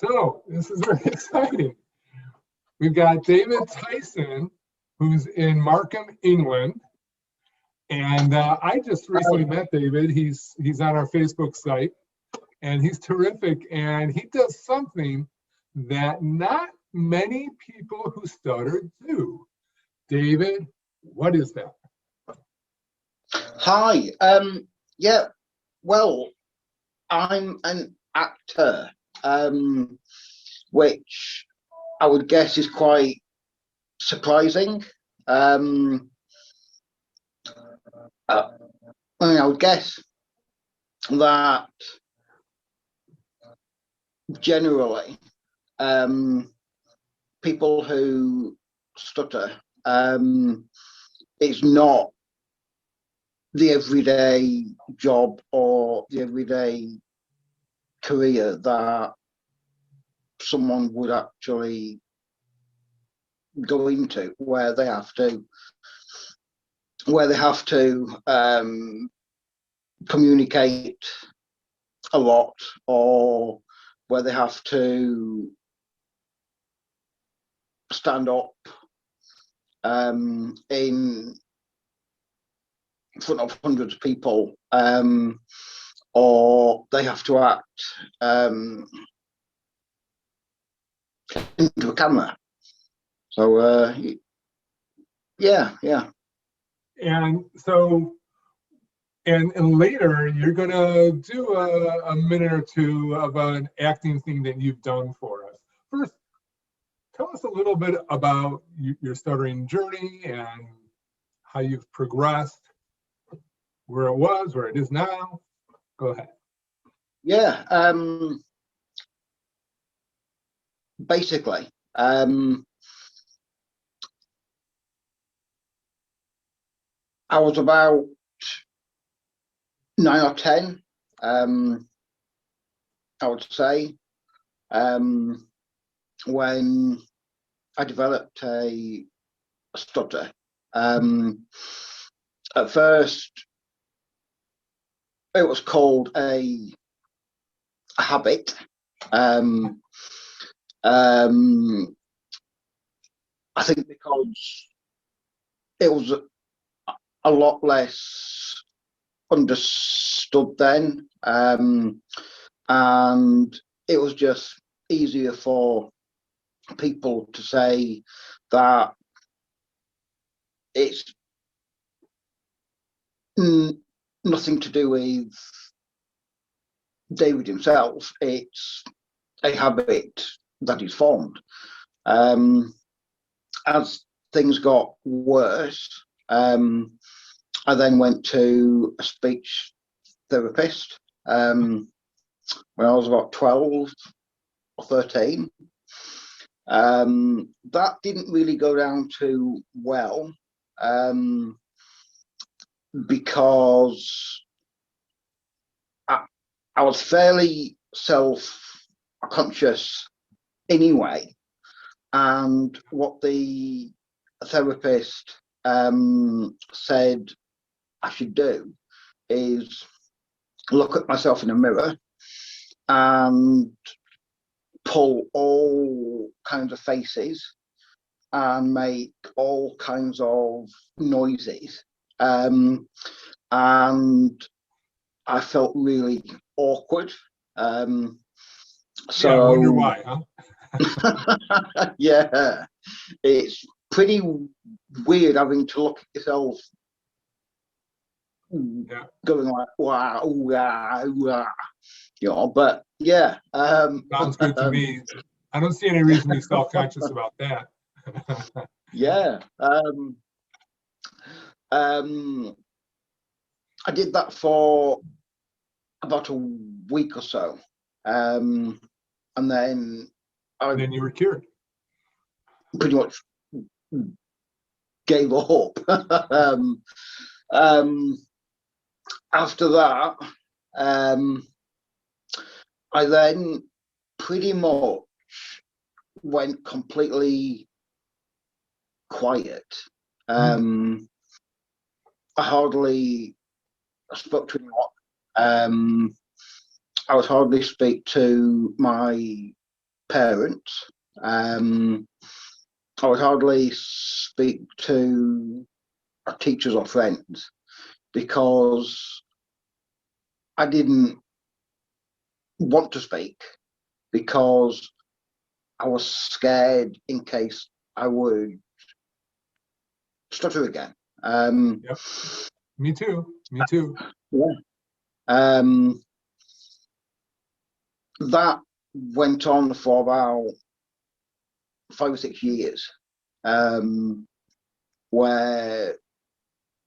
So this is very exciting. We've got David Tyson, who's in Markham, England. And I just recently met David. He's on our Facebook site, and he's terrific. And he does something that not many people who stutter do. David, what is that? Hi. Yeah. Well, I'm an actor, which I would guess is quite surprising. I would guess that generally, people who stutter, it's not the everyday job or the everyday career that someone would actually go into, where they have to communicate a lot, or where they have to stand up in front of hundreds of people, or they have to act into a camera. So yeah. And so, and later you're gonna do a minute or two of an acting thing that you've done for us. First, tell us a little bit about your stuttering journey and how you've progressed, where it was, where it is now. Go ahead. Yeah. Basically, I was about 9 or 10, I would say, when I developed a stutter. At first, it was called a habit. I think because it was a lot less understood then, and it was just easier for people to say that it's nothing to do with David himself. It's a habit that is formed. As things got worse, I then went to a speech therapist when I was about 12 or 13. That didn't really go down too well, because I was fairly self-conscious anyway, and what the therapist said I should do is look at myself in a mirror and pull all kinds of faces and make all kinds of noises, and I felt really awkward. So yeah, I wonder why, huh? Yeah, it's pretty weird having to look at yourself, going like wow, wow, wow, but yeah. Sounds good to me. I don't see any reason to be self-conscious about that. Yeah. I did that for about a week or so, and then then you were cured. pretty much gave up. After that, I then pretty much went completely quiet. I hardly spoke to anyone. I would hardly speak to my parents. I would hardly speak to our teachers or friends because I didn't want to speak, because I was scared in case I would stutter again. Yep. Me too. Me too. Yeah. That went on for about 5 or 6 years, where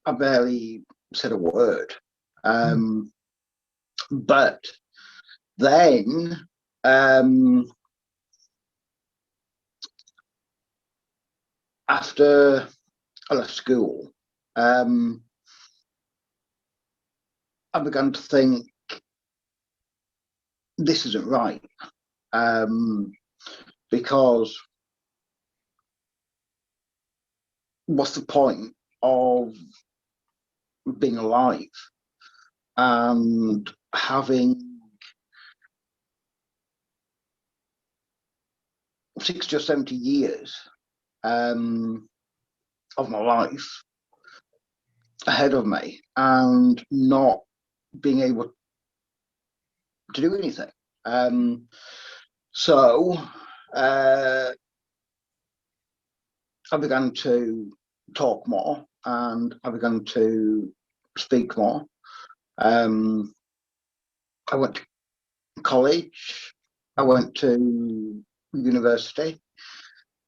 I barely said a word. But then after I left school, I began to think, this isn't right, because what's the point of being alive and having 60 or 70 years of my life ahead of me and not being able to do anything. So I began to talk more, and I began to speak more. I went to college, I went to university.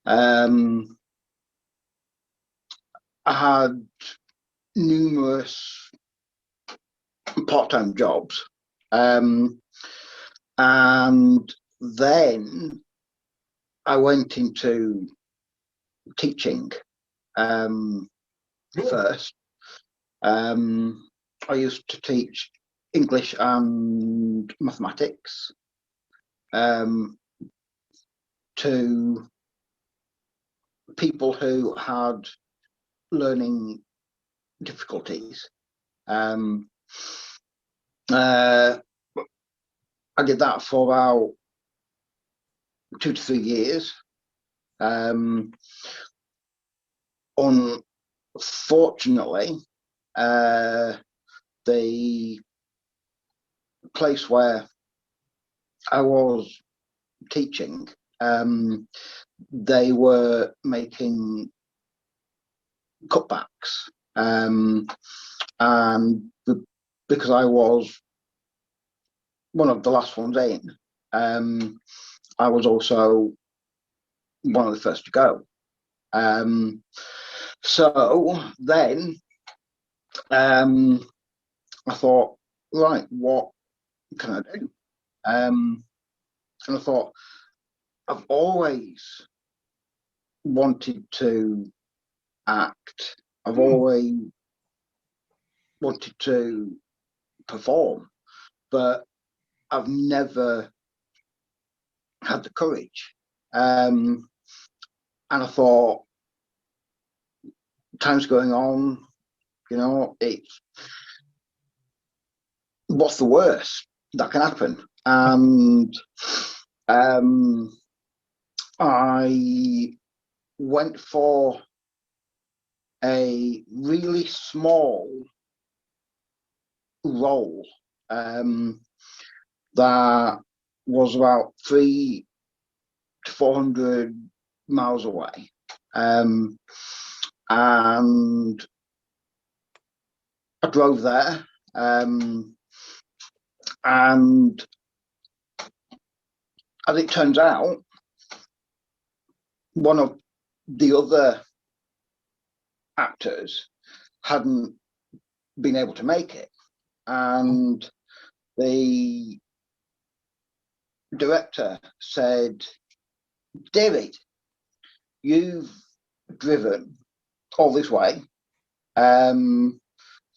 I had numerous part-time jobs, and then I went into teaching first. I used to teach English and mathematics to people who had learning difficulties. I did that for about 2 to 3 years. Unfortunately, the place where I was teaching, they were making cutbacks, and because I was one of the last ones in, I was also one of the first to go. So then I thought, right, what can I do? And I thought, I've always wanted to act. I've always wanted to perform, but I've never had the courage. And I thought, time's going on, you know, it's, what's the worst that can happen? And I went for a really small role that was about 300 to 400 miles away, and I drove there, and as it turns out, one of the other actors hadn't been able to make it, and the director said, David, you've driven all this way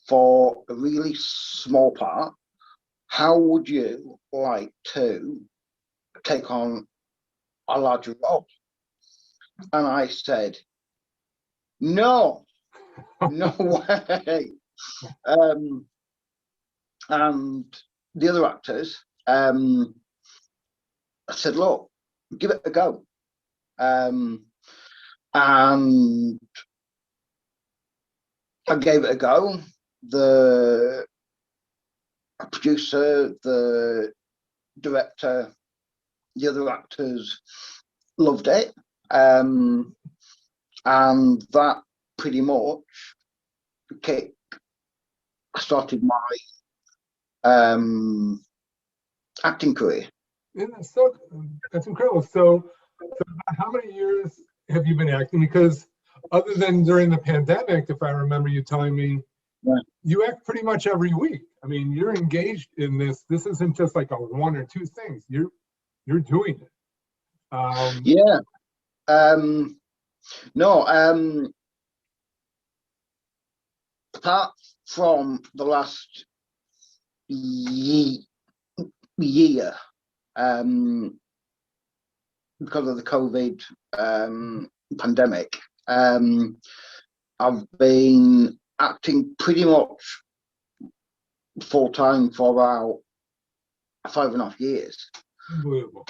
for a really small part. How would you like to take on a larger role? And I said, no, no way. And the other actors, I said, look, give it a go. And I gave it a go. The producer, the director, the other actors loved it. And that pretty much started my acting career. Yeah, so that's incredible. So how many years have you been acting? Because other than during the pandemic, if I remember you telling me, Right. you act pretty much every week. I mean, you're engaged in this. This isn't just like a one or two things. You're doing it. Yeah. No. Apart from the last year, because of the COVID pandemic, I've been acting pretty much full time for about 5.5 years. Unbelievable.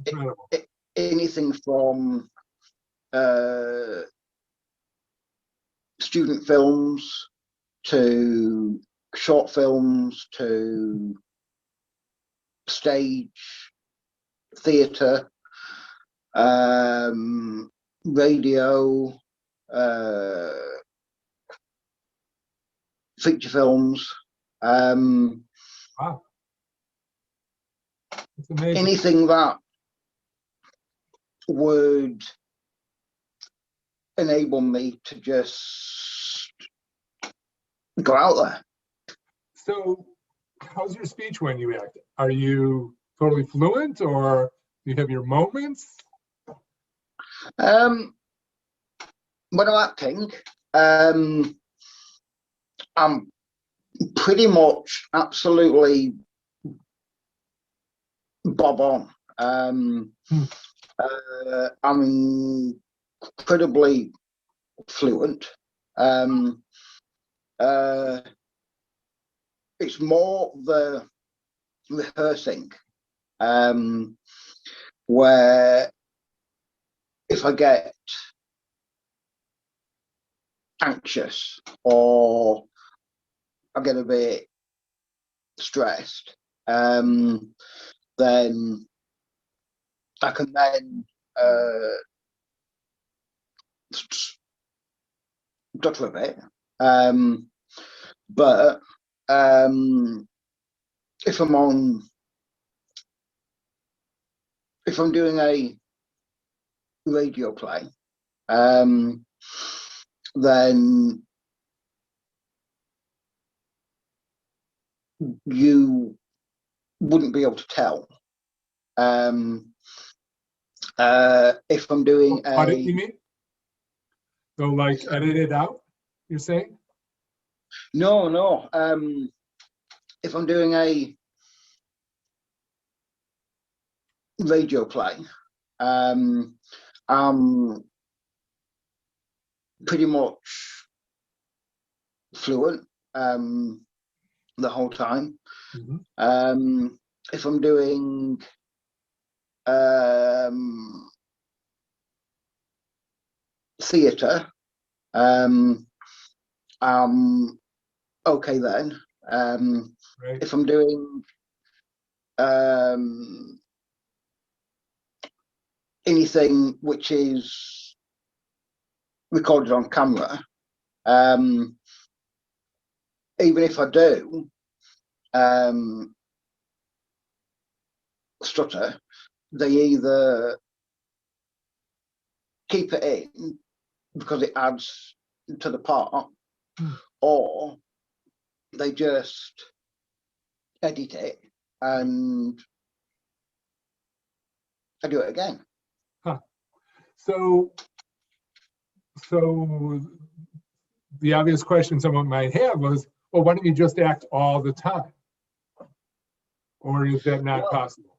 Incredible. Anything from student films to short films to stage, theatre, radio, feature films, Wow. It's amazing. anything that would enable me to just go out there. So how's your speech when you act? Are you totally fluent, or do you have your moments? When I'm acting, I'm pretty much absolutely bob on. I'm incredibly fluent. It's more the rehearsing, where if I get anxious or I get a bit stressed, then I can then stutter a bit. But if I'm doing a radio play, then you wouldn't be able to tell. If I'm doing Audit, you mean? So like edit it out, you're saying? no. If I'm doing a radio play, I'm pretty much fluent the whole time. If I'm doing theatre, I'm okay then. Right. If I'm doing anything which is recorded on camera, even if I do stutter, they either keep it in because it adds to the part, or they just edit it and I do it again. Huh. So the obvious question someone might have was, well, why don't you just act all the time? Or is that not possible?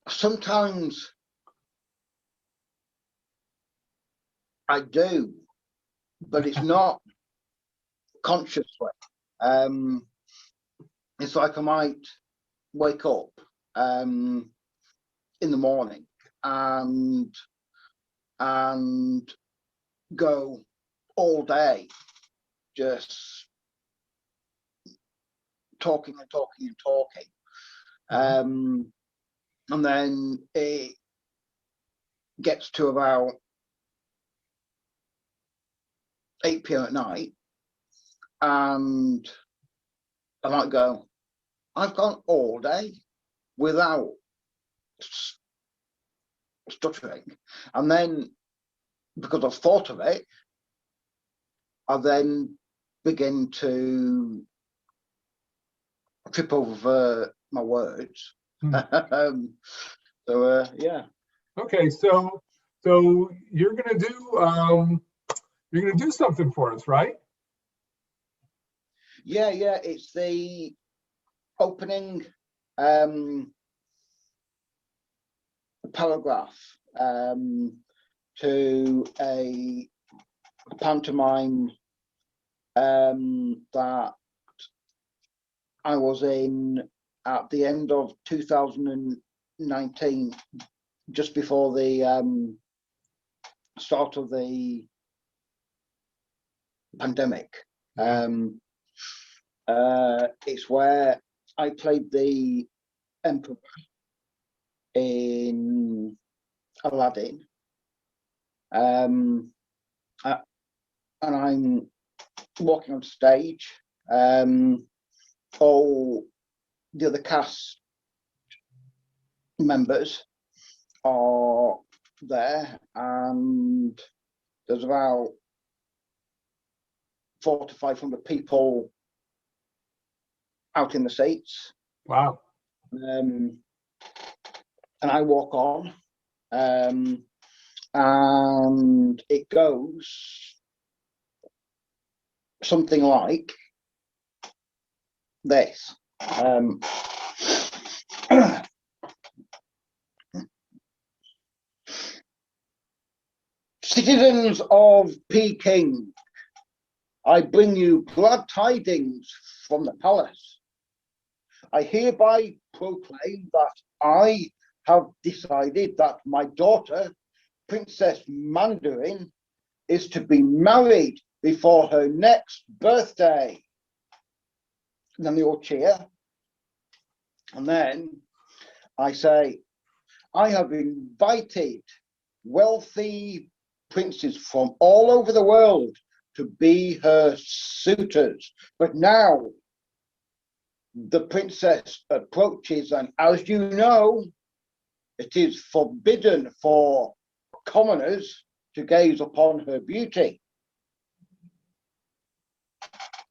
Sometimes I do, but it's not consciously. It's like I might wake up in the morning and go all day just talking and talking and talking. And then it gets to about 8 p.m. at night, and I might go, I've gone all day without stuttering. And then, because I've thought of it, I then begin to trip over my words. Yeah. Okay, so you're gonna do something for us, right? Yeah, it's the opening paragraph to a pantomime that I was in at the end of 2019, just before the start of the pandemic. It's where I played the Emperor in Aladdin, and I'm walking on stage. All the other cast members are there, and there's about 400 to 500 people out in the seats. Wow. And I walk on, and it goes something like this. Citizens of Peking, I bring you glad tidings from the palace. I hereby proclaim that I have decided that my daughter, Princess Mandarin, is to be married before her next birthday. And then they all cheer. And then I say, I have invited wealthy princes from all over the world to be her suitors. But now the princess approaches, and as you know, it is forbidden for commoners to gaze upon her beauty.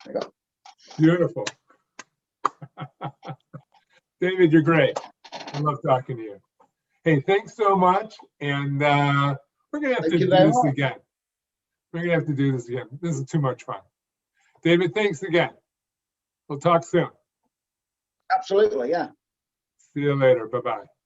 There you go. Beautiful. David, you're great. I love talking to you. Hey, thanks so much. And we're going to have to do this again. We're going to have to do this again. This is too much fun. David, thanks again. We'll talk soon. Absolutely, yeah. See you later. Bye-bye.